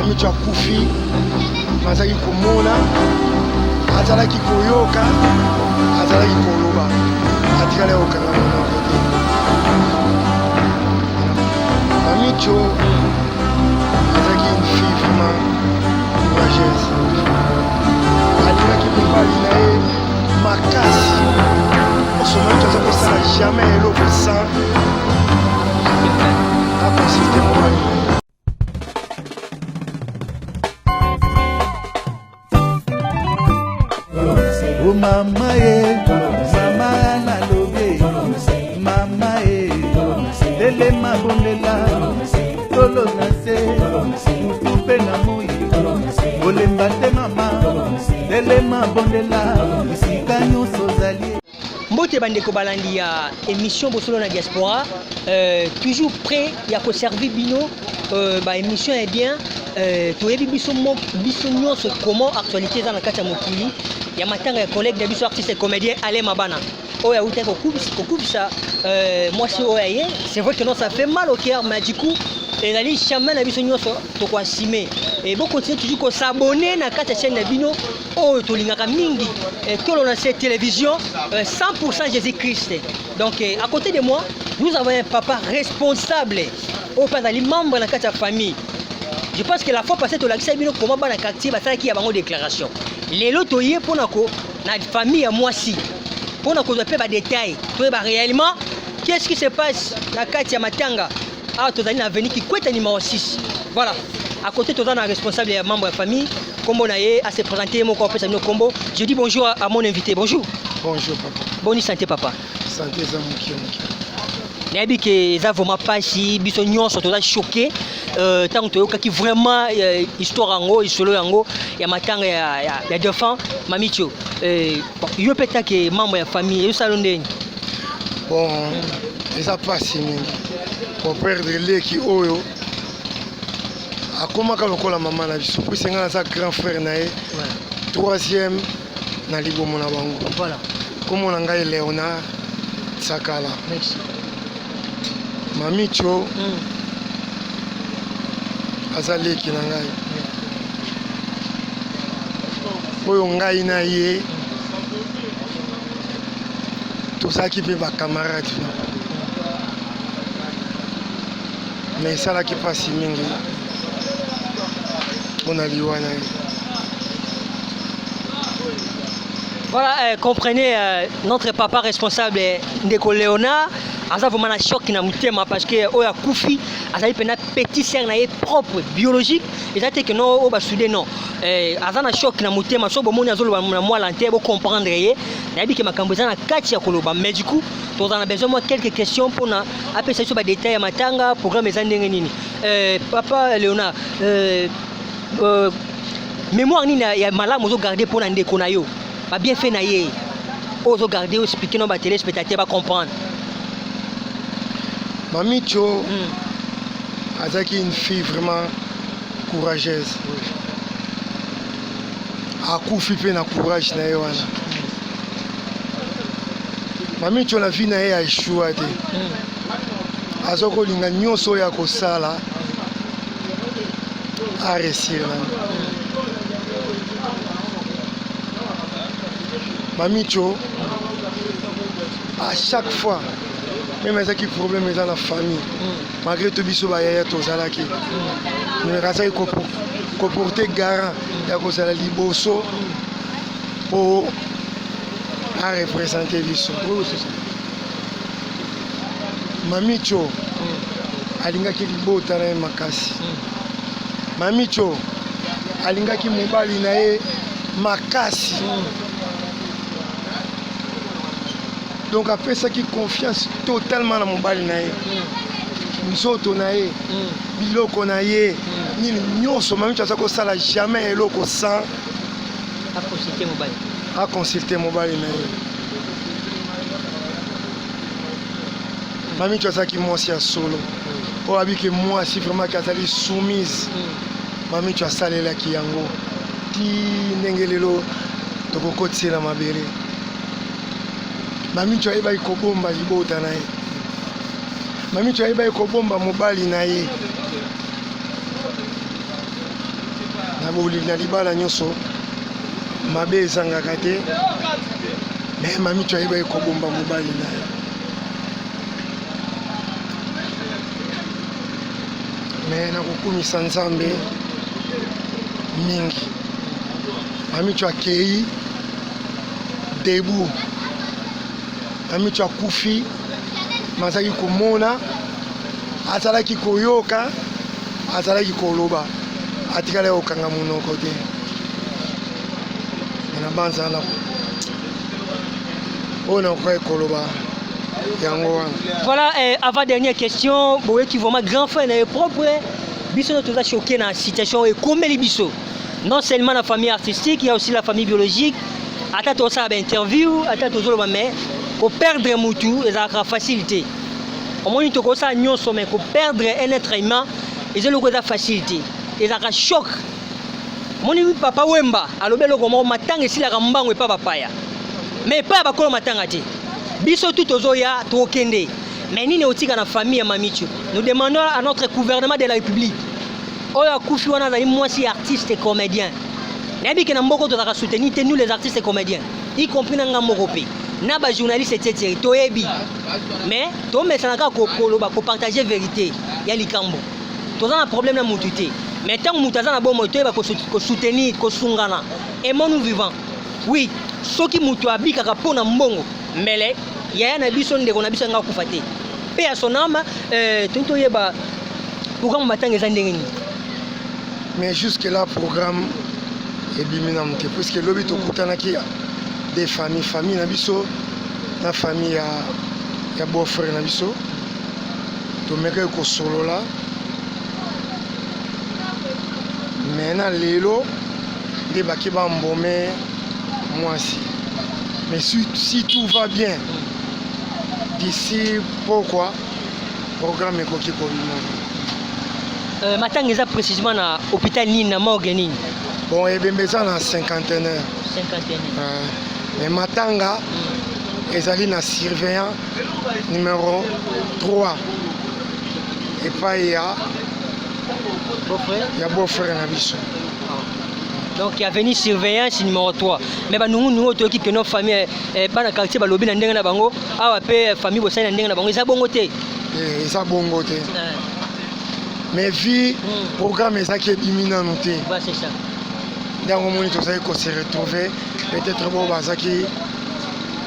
mamicho akufi azalaki komona azalaki koyoka azalaki koloba atikala okanga na kote mamicho azalaki une fille vraiment courageuse alingaki mobali na ye makasi osomaki aza kosala jamais eloko sans aconsulte mobali na ye. Oh mama mama na lobe mama lele mabondela tolo na se mutupe na moi olemba te mama lele mabondela isika nyonso zali. Mbote bandeko balandi ya émission Bosolo na diaspora toujours prêt ya ko servir bino ba émission est bien toyebi biso nyonso comment actualité za na kati ya mokili ya matanga ya collègue de biso artiste et comédien Alain Mabana oya uta ko kubisa moi c'est vrai que non ça fait mal au cœur mais du coup et nali jamais na biso nyonso to ko assumer et bon continuer toujours ko s'abonner na kati ya chaîne na bino oh tolingaka mingi que l'on a cette télévision 100% Jésus-Christ. Donc à côté de moi nous avons un papa responsable au pas les membres de la famille. Je pense que la fois passée tu l'as dit comment ba na quartier ba ça qui a bango déclaration les loto yé pour na famille à moi si pour na ko pe ba détail pour ba réellement qu'est-ce qui se passe na quartier matanga ah tu na venir qui kweta numéro 6 voilà à côté tu as un responsable et membre de la famille comme on a à se présenter mon corps ça combo je dis bonjour à mon invité bonjour papa bonne santé papa santé za mukio nabi que ça vraiment pas si biso nyonso to choqué tant to yoka ki vraiment histoire ngo isolo yango ya matanga ya défunt mamicho yo peta que membre ya famille yo salonde bon ça passe mingi pour perdre leki oyo akomaka lokola mama na biso puis nga za grand frère na ye troisième na libomo na bango voilà comme on ngai Léonard Sakala merci mamicho azaleki na ngai oyo ngai na ye tozalaki mpe bacamarade mais esalaki mpasi mingi mpona liwa na ye. Voilà, comprenez notre papa responsable Ndeko Léonard aza vraiment na choc na mutema parce que oya kufi azali pena petit sœur na ye propre biologique ezate que non o ba soudé non aza na choc na mutema so bomoni azoloba na moi lante bo comprendre ye na bi que makambo za na kati ya koloba mais du coup tu as besoin moi quelques questions pour na appeler ça sur ba détails ya matanga programme za ndenge nini papa Léonard mémoire nini ya malamu zo garder pour na ndeko na yo ba bien fait na ye ozo garder expliquer non ba téléspectateur ba comprendre. Mamicho azaki une fille vraiment courageuse. Akufi pe na courage na ye wana. Mamicho na vie na ye a échoué te. Azoko linga nyonso ya kosala a réussir na. Mamicho à chaque fois même ezaki problème dans la famille malgré tout biso ba yaya tozalaki mais razaki ko porter garant ya ko sala liboso pour à représenter biso. Oui, c'est ça. Mamicho alingaki libota na makasi. Mamicho alingaki mobali na ye makasi. Donc après ça qui confiance totalement dans mon bali na ye. Nzoto na ye. Biloko na ye. Ni nyonso Mamicho azako sala jamais eloko sans à consulter mon bali. À consulter mon bali na ye. Mamicho azaki mwasi ya solo. O abiki mwasi vraiment kazali soumise. Mamicho asalelaki yango. Ti ndenge lelo tokokotisela mabele. Mamicho ayeba ikobomba libota na ye. Mamicho ayeba ikobomba mobali na ye. na libala nyonso mabe ezangaka te me mamicho ayeba ekobomba mobali na ye me nakokumisa nzambe mingi mamicho akei debu mamicho akufi mazalaki komona azalaki koyoka azalaki koloba atikala okanga monoko te na banzala oyo nakoki koloba yango wana. Voilà, avant dernière question, boyeki vraiment grand frère na propre biso no toza choqué na situation et comme les biso non seulement la famille artistique, il y a aussi la famille biologique. Ata to ça ba interview, ata to zolo mais ko perdre mutu ezaka facilité. Au moins to ko ça nyonso mais ko perdre un être humain ezelo ko da facilité. Ezaka choc. Moni papa Wemba alobelo ko mo matanga esila ka mbango epa papaya. Mais pas ba ko matanga te. Biso tout ozoya to kende. Mais nini otika na famille ya Mamicho. Nous demandons à notre gouvernement de la République. Oya kufi wana za mwasi artiste et comédien. Nabi que na mboko to soutenir nous les artistes et comédiens, y compris na ngamoko pe. Na ba journaliste etc. Toyebi. Mais to mesanaka ko koloba ko partager vérité. Ya likambo. To za na problème na mututé. Mais tant mutu za na bon moto ba ko soutenir ko sungana. Et nous vivant. Oui, soki mutu abika ka pona mbongo. Mele ya na biso ndeko na biso nga kufa te. Pe ya sonama tonto yeba programme matanga za ndenge ni. Mais jusque là programme et biminam te puisque lobi to kutanaki des familles na biso na famille ya beau-frère na biso to meka ko solola mais na lelo de baki ba mbome mwasi. Mais si tout va bien d'ici pourquoi programme ekoki ko bimona. Matanga eza précisément na hôpital nini na morgue nini? Bon, et bien ça na 51. Mais matanga ezali na surveillant numéro 3 et pas ya beau-frère na biso. Donc il y a venu surveillance numéro 3. Mais bah nous to équipe que nos familles pas na quartier ba lobi na ndenge na bango awa pe famille bo na ndenge na bango eza bongo te. Eza bongo te. Mais vie programme ezaki ebimina nous te. Bah c'est ça. Dans le moment où on se retrouver peut-être bon bazaki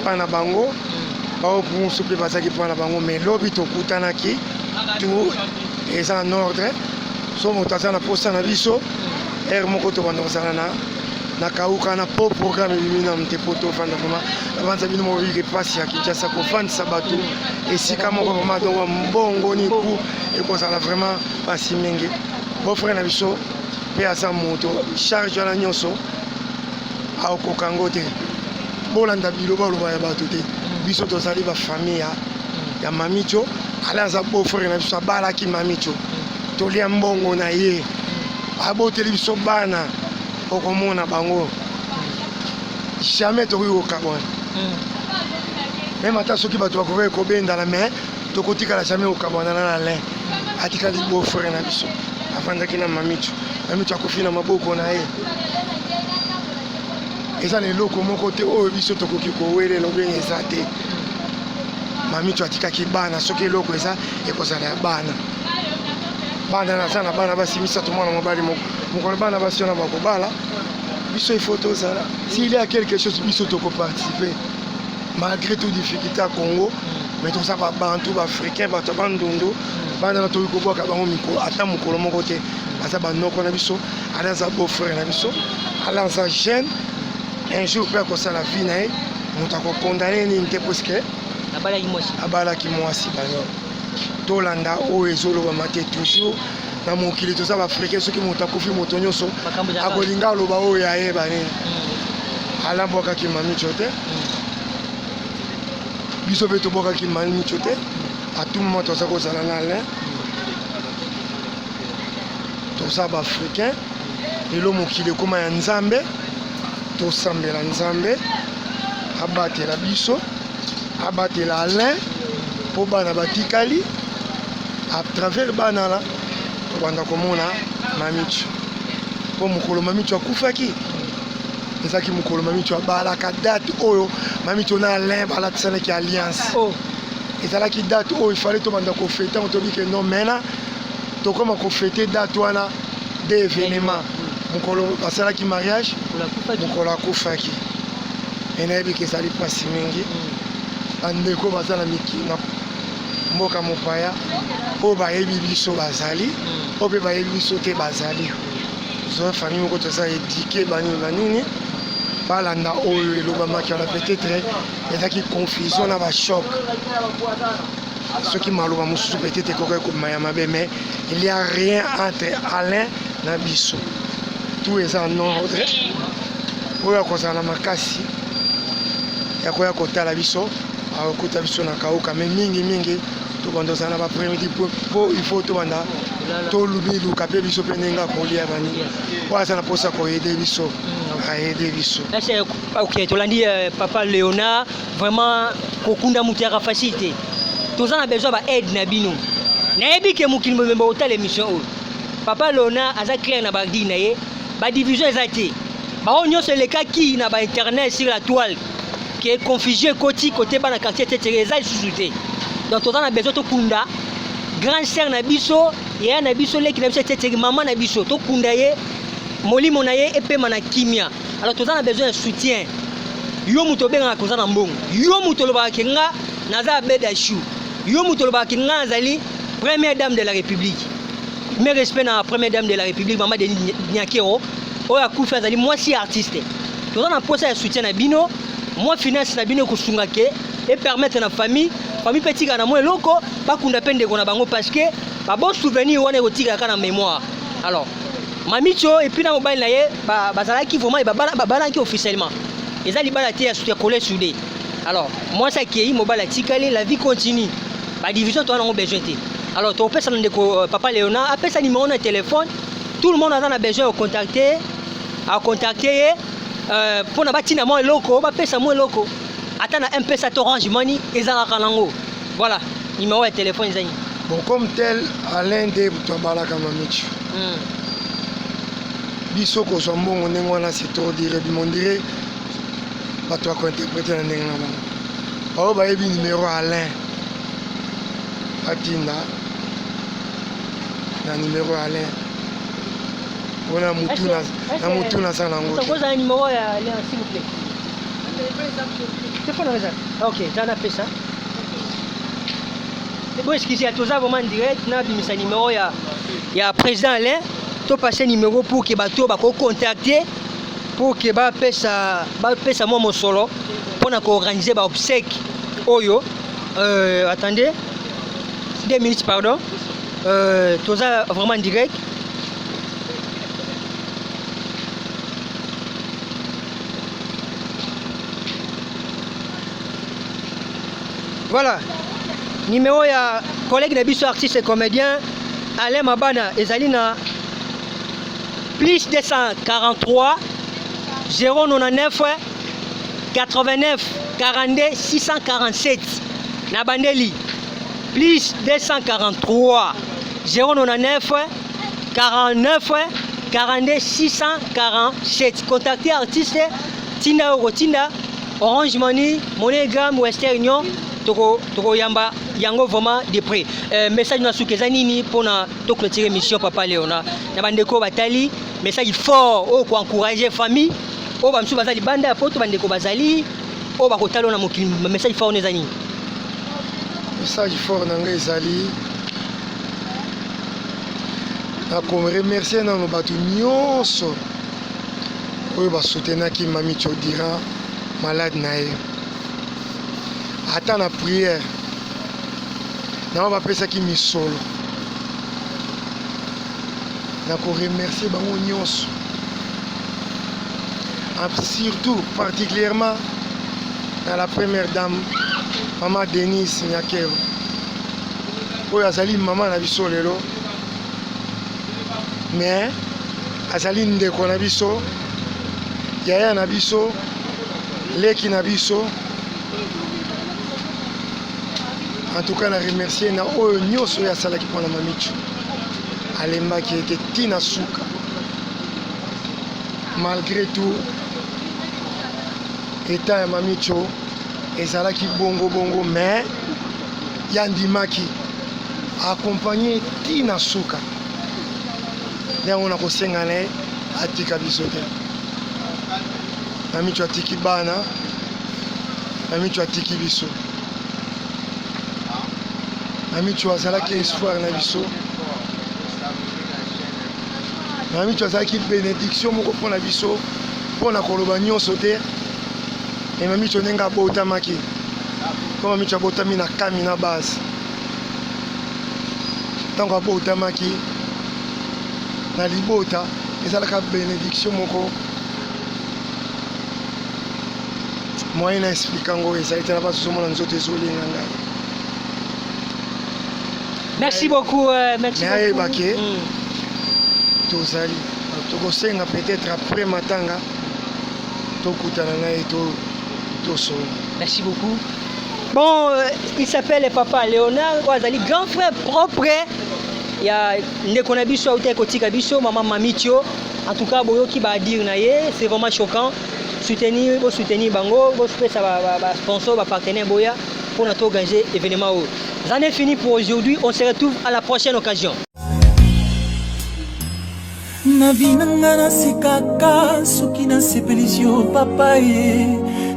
pas na bango pas pour souper bazaki pas na bango mais lobi to kutanaki tout est en ordre so motaza na posta na biso moko to bando sana na kauka na po programme bimina mte poto fanda vraiment avanza bino mo vivre passe ya Kinshasa ko fanda sabatu et si kama ko vraiment donc mbongo ni ku et ko ça vraiment pas si mingi bon frère na biso pe asa moto charge la nyonso a okokango te bolanda biloba loba ya bato te biso tozali ba famille ya Mamicho ala za beau frère na biso balaki Mamicho tolia mbongo na ye aboteli biso bana okomona bango jamais tokoki kokabwana même ata soki bato bakoki kobendana mais tokotikala jamais kokabwana na lin atikali beau frère na biso afandaki na Mamicho akufi na maboko na ye eza na eloko moko te oyo biso tokoki kowelela obenge eza te Mamicho atikaki bana soki eloko eza ekozala ya bana naza na bana basi misato mwana mobali mokolo bana basi wana bakobala biso il faut tozala s'il y a quelque chose biso tokoparticiper malgré toute difficulté à Congo mais toza babantu baafricain bato bandundu bana tokoki kobwaka bango mikolo ata mokolo moko te baza banoko na biso ala aza beau frère na biso ala aza jeune un jour mpe akosala vie na ye moto akokondane nini te puiske abalaki mwasi bango tolanda oyo ezolobama te toujours na mokili toza baafricain soki moto akufi moto nyonso akolinga aloba oyo ayeba nini alabwakaki Mamicho te biso mpe tobwakaki Mamicho te atumama toza kozala na lin toza baafricain lelo mokili ekoma ya nzambe tosambela nzambe abatela biso abatela Alain mpo bana batikali à travers bana la tobanda komona Mamicho po mokolo mamicho akufaki ezaki mokolo mamicho abalaka date oyo mamicho na Alain balatisanaki alliance ezalaki date oyo ifallait tobanda kofete ngo tobi ke non maintenant tokoma kofete date wana de événement mokolo basalaki mariage mokolo akufaki enayebi ke ezali mpasi mingi bandeko baza na mikina mboka mopaya oyo bayebi biso bazali oyo mpe bayebi biso te bazali zoa famille moko toza édike banini balanda oyo elobamaki wana peut-être ezalaki confusion na bachoc soki maloba mosusu peut-être ekoki ekobima ya mabe mais il y a rien entre Alain na biso tout eza en ordre oyo akozala na makasi ya koya kotala biso akokuta biso na kauka mais mingi tobanda ozala na bapremidi po il faut tobanda tolubiluka mpe biso mpe ndenge akolia banini oyo aza na mposa koyede biso aide biso. Ok, tolandi papa Léonard vraiment kokunda mutu ya facilité toza na besoin ba aide na bino nayebi ke mokili momemba otala émission oyo papa Léonard aza clair na bagdi na ye badivision eza te bao nyonso elekaki na bainternet sur la toile ke confusion ekoti kote bana quartier tetere eza lisusu te donc toza na besoin tokunda grand sœur na biso yaya na biso leki na biso tetere mama na biso tokunda ye molimo na ye epema na kimia alors toza na besoin de soutien yo muto bengaka koza na mbongo yo muto lobaka ke nga naza beda chou yo muto lobaka ke nga nazali première dame de la république mes respect na première dame de la république mama Denis Nyakero oyo akufi azali mwasi artiste toza na posa ya soutien na bino moi finance na bino kosunga ke et permettre na famille mpe tika na mo eloko bakunda mpe ndeko na bango parce que babo souvenir wana ekotikaka na mémoire alors mamicho et puis na mobile na ye bazalaki vraiment babalaki officiellement eza libala te ya collège soudé alors moi ça qui est mobile atikali la vie continue ba division to na besoin te alors to pesa ndeko papa Léonard apesa numéro na téléphone tout le monde a besoin de contacter ye pour na batina mo eloko ba pesa mo eloko ata na M-Pesa Orange Money ezalaka nango voilà numéro de téléphone ezani bon comme tel Alain de tobalaka mamicho biso kozwa mbongo ndenge wana c'est trop dire bimondire bato bakointerprete na ndenge na bango bao bayebi numéro Alain batinda na numéro Alain wana mutu naza nango kozala numéro ya Alain s'il vous plaît ok tana pesa bon excusez à toza vraiment direct na bimisa numéro ya président Alain to passer numéro pour que bato bako contacter pour que ba pesa moi mon solo pour na ko organiser ba obsèque oyo attendez 2 minutes pardon toza vraiment direct voilà numéro ya collègue na biso artiste et comédien Alain Mabana ezalina plus 243 099 89 42 647 na bandeli plus 243 099 49 42 647 contactez artiste Tinda Rotinda Orange Money MoneyGram Western Union toko yamba yango vraiment de près message na suki ezanini pona to clôturer émission papa Léonard na bandeko batali message fort o ko encourager famille o ba msu bazali banda poto bandeko bazali o ba kotalo na mokili message fort nezani message fort na ngai ezali na ko remercier na no bato nyonso oyo ba soutenaki Mami Chodira malade na ye ata na prière na bapesaki misolo na ko remercier bango nyonso surtout particulièrement à la première dame Maman Denis Nyakero oyo azali mama na biso lelo mais azali ndeko na biso yaya na biso leki na biso. En tout cas, je remercie na oyo nyonso ya salaki pona Mamicho. Alemba qui était Tina Souka. malgré tout état ya Mamicho ezalaki bongo mais yandimaki accompagné tina suka ndengo na kosenga naye atika biso te. Mamicho atiki bana, Mamicho atiki biso, Mamicho azalaki espoir na biso, Mamicho azalaki bénédiction moko mpona biso mpona koloba nyonso te. Et Mamicho ndenge abotamaki po Mamicho abotami na kami na base ntango abotamaki na libota ezalaka bénédiction moko moyen na explique yango ezali te na bato ozomona nzoto ezolinga ngai. Merci beaucoup. Merci mais ayebake tozali tokosenga peut-être après matanga tokutana na ye tosolo. Merci beaucoup. Bon, il s'appelle Papa Léonard Ouazali, grand frère propre. Il y a Ndekonabiso Aouté Kotikabiso, Maman Mamicho. En tout cas, Boyo qui va dire naïe, c'est vraiment choquant. Soutenir Bango, vos sponsor, vos partenaires Boya pour notre organiser événement. J'en ai fini pour aujourd'hui. On se retrouve à la prochaine occasion. Na vinanga na sikaka soki na sepelisio papa ye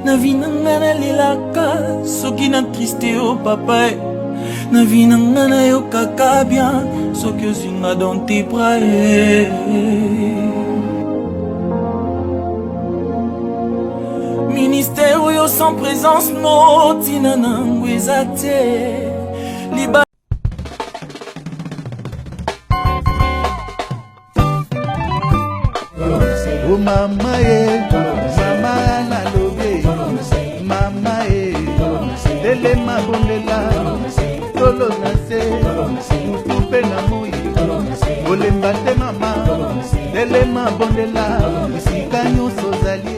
na vinanga na lelaka soki na triste o papa ye na vinanga na yokaka bien soki ozinga dans tes bras ye ministère oyo sans présence motina nango eza te liba. Oh mama ye, mama na lobe, mama ye, lele mabondela, tolo na se, mutupe na moyi, olemba te mama, lele mabondela, isika nyonso zali.